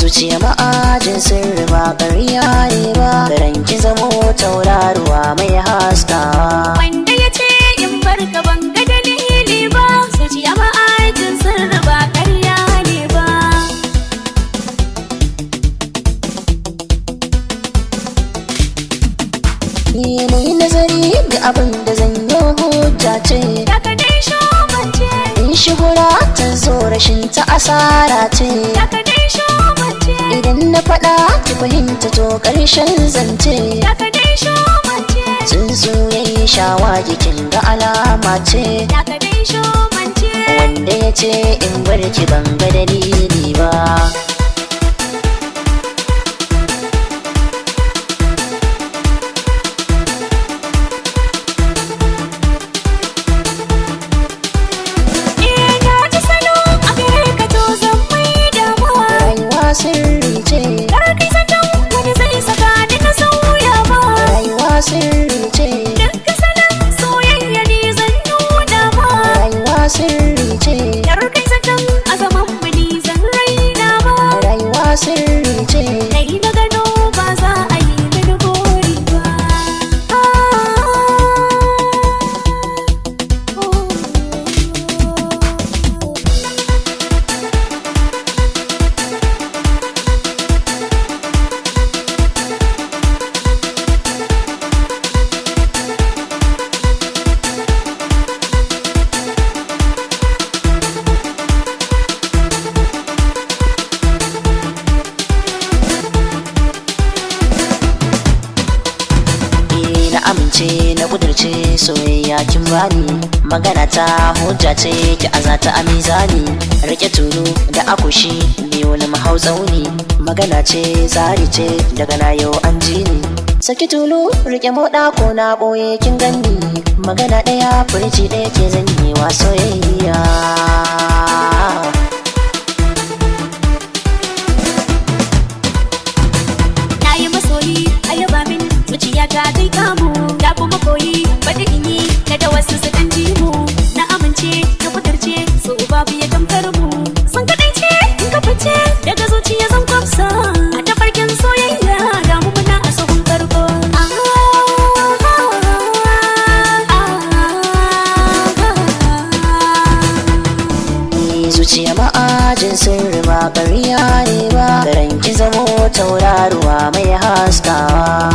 zuciya ma'ajin sirri ba ƙarya ne ba, garan ki zamo tauraruwa mai haskawa. Wanda ya ce in barka ban ga dalili ba, zuciya ma'ajin sirri ba ƙarya ne ba. Ni nazari ga abin da zan yi hujja ce, Daga dai shobance, in shigura ta zo rashin ta asara ce. daga dai shobance, Idan na faɗa ki fahimta to ƙarshen zance. daga dai shobance, Tsuntsu ya yi shawagi kin ga alama ce, daga dai shobance. wanda ya ce in barki ban ga dalili ba. Sirri ce, Kar kai zaton wani zai saka ni na sauya ba. rayuwa sirri ce, Duk salon soyayya ni zan nuna ba. rayuwa sirri ce, Kar kai zaton a zaman mu ni zan raina ba. rayuwa sirri ce. Dai na gano ba za a yi mini gori ba. Na amince na kudurce soyayya kin bani, magana ta hujja ce ki azata a mizani. Rike tulu da akushi biyo na mahau tsauni, magana ce tsari ce daga na yau an ji ni. Saki tulu rike moɗa ko na ɓoye kin gani, magana ɗaya furci ɗaya ke zanyewa soyayya. Na yi masoyi a yaba min zuciya ta kai kamu. Da kuma koyi baɗi in yi na da wasu su ɗan ji mu. Na amince na kudurce su babu ya tamkar mu. Sun kaɗaice in ka fice daga zuciya zan kwafsa. A tafarkin soyayya ga mu muna a sahun farko. Zuciya ma'ajin sirri ba ƙarya ne ba, garan ki zamo tauraruwa mai haskawa.